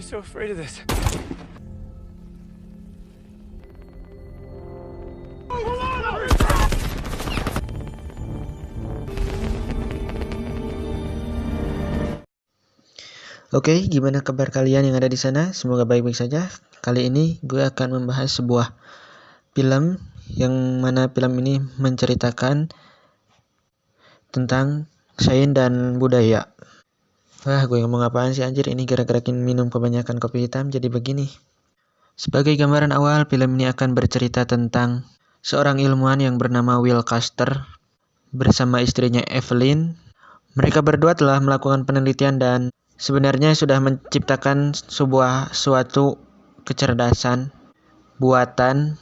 so afraid of this. Oke, gimana kabar kalian yang ada di sana? Semoga baik-baik saja. Kali ini gue akan membahas sebuah film yang mana film ini menceritakan tentang sains dan budaya. Wah, gue ngomong apaan sih anjir, ini gara-gara minum kebanyakan kopi hitam jadi begini. Sebagai gambaran awal, film ini akan bercerita tentang seorang ilmuwan yang bernama Will Caster bersama istrinya Evelyn. Mereka berdua telah melakukan penelitian dan sebenarnya sudah menciptakan suatu kecerdasan buatan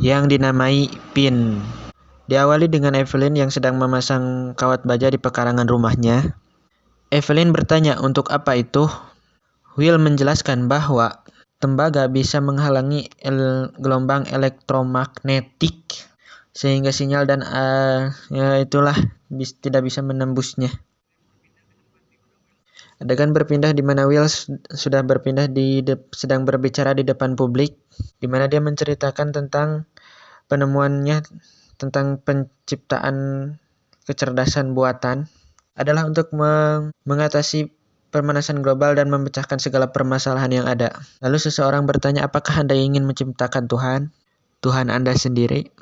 yang dinamai pin. Diawali dengan Evelyn yang sedang memasang kawat baja di pekarangan rumahnya. Evelyn bertanya untuk apa itu. Will menjelaskan bahwa tembaga bisa menghalangi gelombang elektromagnetik sehingga sinyal dan tidak bisa menembusnya. Adegan berpindah di mana Will sudah sedang berbicara di depan publik, di mana dia menceritakan tentang penemuannya tentang penciptaan kecerdasan buatan adalah untuk mengatasi pemanasan global dan memecahkan segala permasalahan yang ada. Lalu seseorang bertanya, apakah Anda ingin menciptakan Tuhan? Tuhan Anda sendiri?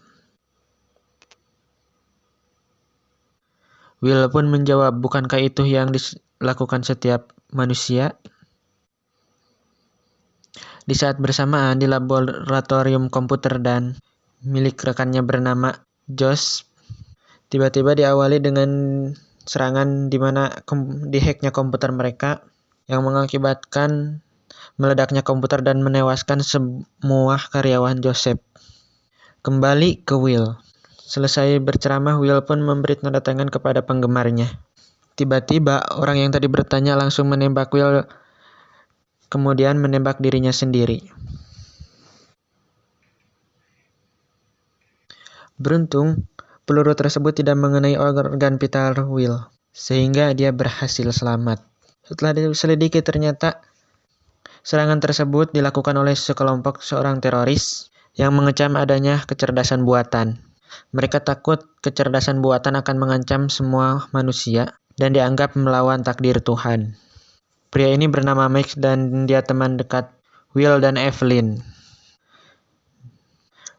Will pun menjawab, bukankah itu yang dilakukan setiap manusia? Di saat bersamaan di laboratorium komputer dan milik rekannya bernama Josh, tiba-tiba diawali dengan serangan di mana dihacknya komputer mereka yang mengakibatkan meledaknya komputer dan menewaskan semua karyawan Joseph. Kembali ke Will. Selesai berceramah, Will pun memberi tanda tangan kepada penggemarnya. Tiba-tiba, orang yang tadi bertanya langsung menembak Will, kemudian menembak dirinya sendiri. Beruntung, peluru tersebut tidak mengenai organ vital Will, sehingga dia berhasil selamat. Setelah diselidiki, ternyata serangan tersebut dilakukan oleh seorang teroris yang mengecam adanya kecerdasan buatan. Mereka takut kecerdasan buatan akan mengancam semua manusia dan dianggap melawan takdir Tuhan. Pria ini bernama Max dan dia teman dekat Will dan Evelyn.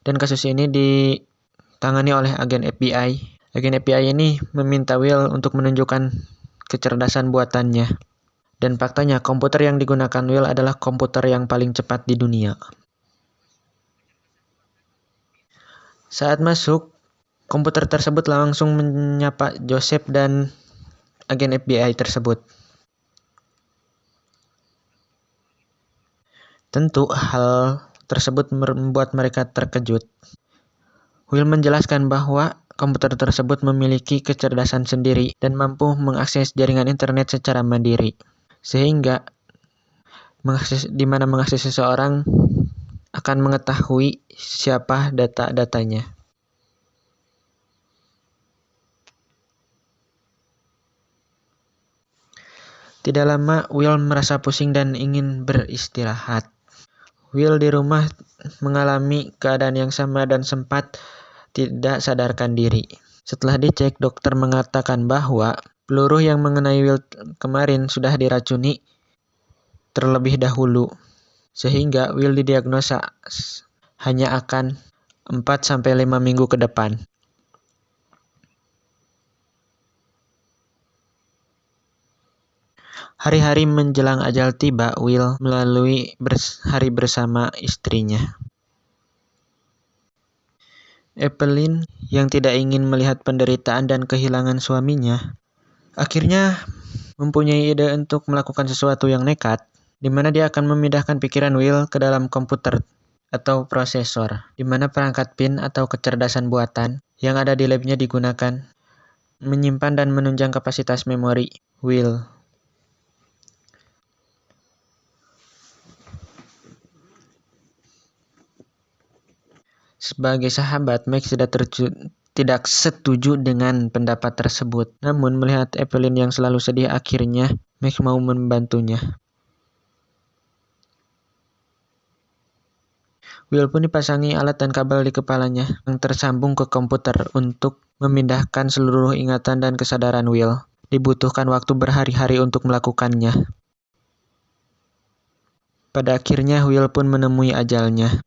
Dan kasus ini ditangani oleh agen FBI. Agen FBI ini meminta Will untuk menunjukkan kecerdasan buatannya. Dan faktanya komputer yang digunakan Will adalah komputer yang paling cepat di dunia. Saat masuk, komputer tersebut langsung menyapa Joseph dan agen FBI tersebut. Tentu hal tersebut membuat mereka terkejut. Will menjelaskan bahwa komputer tersebut memiliki kecerdasan sendiri dan mampu mengakses jaringan internet secara mandiri. Sehingga mengakses seseorang akan mengetahui siapa data-datanya. Tidak lama, Will merasa pusing dan ingin beristirahat. Will di rumah mengalami keadaan yang sama dan sempat tidak sadarkan diri. Setelah dicek, dokter mengatakan bahwa peluru yang mengenai Will kemarin sudah diracuni terlebih dahulu. Sehingga Will didiagnosa hanya akan 4-5 minggu ke depan. Hari-hari menjelang ajal tiba, Will melalui hari bersama istrinya. Evelyn yang tidak ingin melihat penderitaan dan kehilangan suaminya, akhirnya mempunyai ide untuk melakukan sesuatu yang nekat, di mana dia akan memindahkan pikiran Will ke dalam komputer atau prosesor, di mana perangkat pin atau kecerdasan buatan yang ada di labnya digunakan menyimpan dan menunjang kapasitas memori Will. Sebagai sahabat, Max tidak setuju dengan pendapat tersebut. Namun melihat Evelyn yang selalu sedih, akhirnya Max mau membantunya. Will pun dipasangi alat dan kabel di kepalanya yang tersambung ke komputer untuk memindahkan seluruh ingatan dan kesadaran Will. Dibutuhkan waktu berhari-hari untuk melakukannya. Pada akhirnya Will pun menemui ajalnya.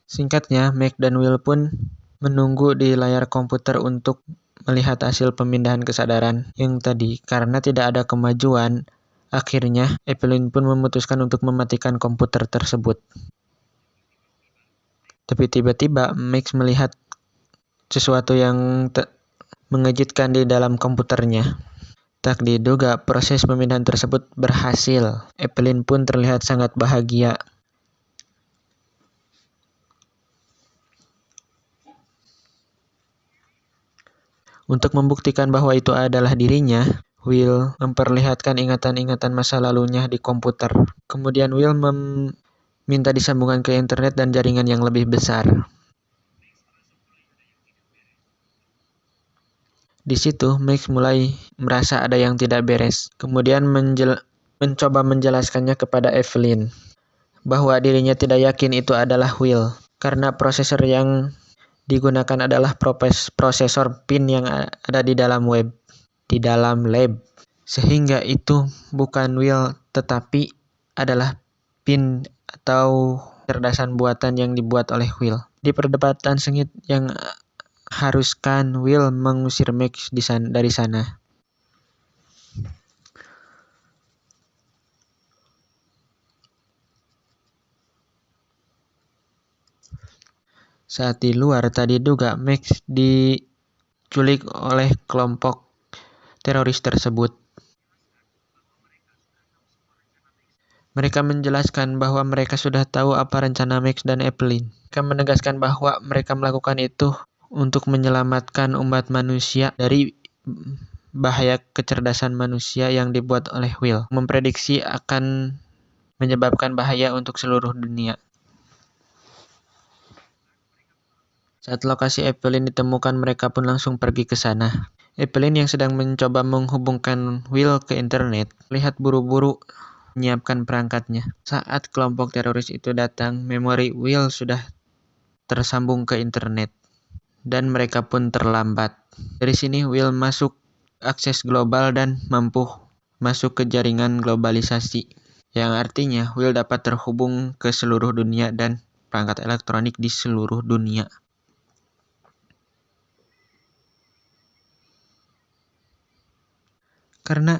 Singkatnya, Meg dan Will pun menunggu di layar komputer untuk melihat hasil pemindahan kesadaran yang tadi. Karena tidak ada kemajuan, akhirnya Evelyn pun memutuskan untuk mematikan komputer tersebut. Tapi tiba-tiba Max melihat sesuatu yang mengejutkan di dalam komputernya. Tak diduga, proses pemindahan tersebut berhasil. Evelyn pun terlihat sangat bahagia. Untuk membuktikan bahwa itu adalah dirinya, Will memperlihatkan ingatan-ingatan masa lalunya di komputer. Kemudian Will minta disambungkan ke internet dan jaringan yang lebih besar. Di situ, Max mulai merasa ada yang tidak beres. Kemudian mencoba menjelaskannya kepada Evelyn bahwa dirinya tidak yakin itu adalah Will karena prosesor yang digunakan adalah prosesor pin yang ada di dalam lab. Sehingga itu bukan Will tetapi adalah pin atau kecerdasan buatan yang dibuat oleh Will. Di perdebatan sengit yang haruskan Will mengusir Max dari sana. Saat di luar, tadi diduga Max diculik oleh kelompok teroris tersebut. Mereka menjelaskan bahwa mereka sudah tahu apa rencana Max dan Evelyn. Mereka menegaskan bahwa mereka melakukan itu untuk menyelamatkan umat manusia dari bahaya kecerdasan manusia yang dibuat oleh Will. Memprediksi akan menyebabkan bahaya untuk seluruh dunia. Saat lokasi Evelyn ditemukan, mereka pun langsung pergi ke sana. Evelyn yang sedang mencoba menghubungkan Will ke internet, lihat buru-buru menyiapkan perangkatnya. Saat kelompok teroris itu datang, memori Will sudah tersambung ke internet. Dan mereka pun terlambat. Dari sini Will masuk akses global dan mampu masuk ke jaringan globalisasi. Yang artinya Will dapat terhubung ke seluruh dunia dan perangkat elektronik di seluruh dunia. Karena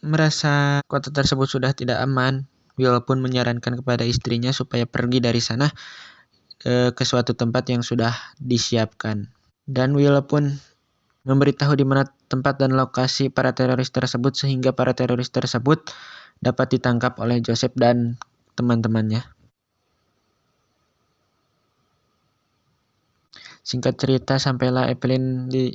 merasa kota tersebut sudah tidak aman, Will pun menyarankan kepada istrinya supaya pergi dari sana ke suatu tempat yang sudah disiapkan. Dan Will pun memberitahu di mana tempat dan lokasi para teroris tersebut sehingga para teroris tersebut dapat ditangkap oleh Joseph dan teman-temannya. Singkat cerita, sampailah Evelyn di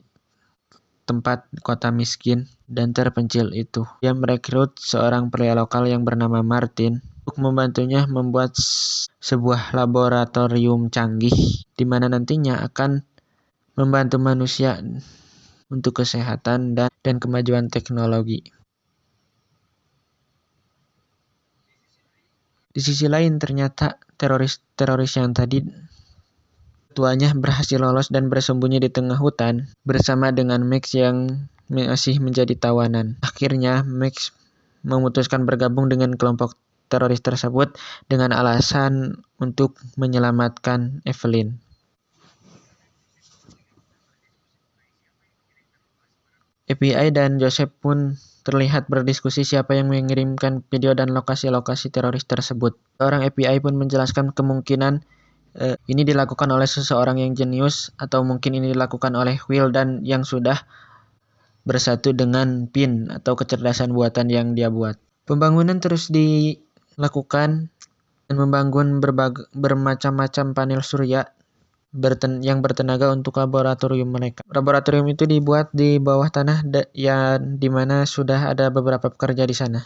tempat kota miskin dan terpencil itu. Dia merekrut seorang pria lokal yang bernama Martin untuk membantunya membuat sebuah laboratorium canggih di mana nantinya akan membantu manusia untuk kesehatan dan kemajuan teknologi. Di sisi lain, ternyata teroris yang tadi tuanya berhasil lolos dan bersembunyi di tengah hutan bersama dengan Max yang masih menjadi tawanan. Akhirnya, Max memutuskan bergabung dengan kelompok teroris tersebut dengan alasan untuk menyelamatkan Evelyn. FBI dan Joseph pun terlihat berdiskusi siapa yang mengirimkan video dan lokasi-lokasi teroris tersebut. Orang FBI pun menjelaskan kemungkinan ini dilakukan oleh seseorang yang jenius atau mungkin ini dilakukan oleh Will dan yang sudah bersatu dengan PIN atau kecerdasan buatan yang dia buat. Pembangunan terus dilakukan dan membangun bermacam-macam panel surya yang bertenaga untuk laboratorium mereka. Laboratorium itu dibuat di bawah tanah di mana sudah ada beberapa pekerja di sana.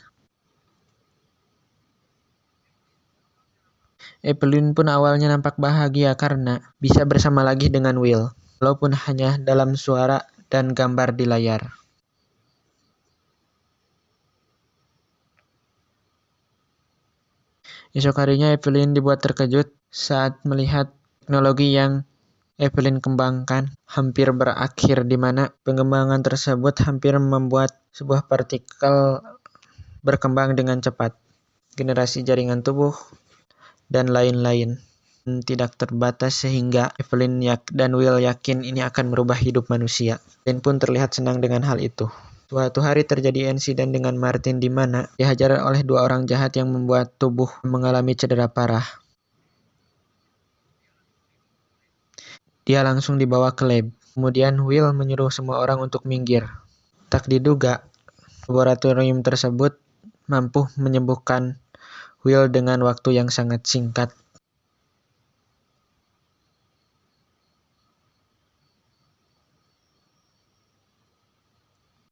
Evelyn pun awalnya nampak bahagia karena bisa bersama lagi dengan Will, walaupun hanya dalam suara dan gambar di layar. Esok harinya Evelyn dibuat terkejut saat melihat teknologi yang Evelyn kembangkan hampir berakhir, di mana pengembangan tersebut hampir membuat sebuah partikel berkembang dengan cepat, generasi jaringan tubuh, dan lain-lain. Tidak terbatas sehingga Evelyn dan Will yakin ini akan merubah hidup manusia. Dan pun terlihat senang dengan hal itu. Suatu hari terjadi insiden dengan Martin di mana dihajar oleh dua orang jahat yang membuat tubuh mengalami cedera parah. Dia langsung dibawa ke lab. Kemudian Will menyuruh semua orang untuk minggir. Tak diduga, laboratorium tersebut mampu menyembuhkan Will dengan waktu yang sangat singkat.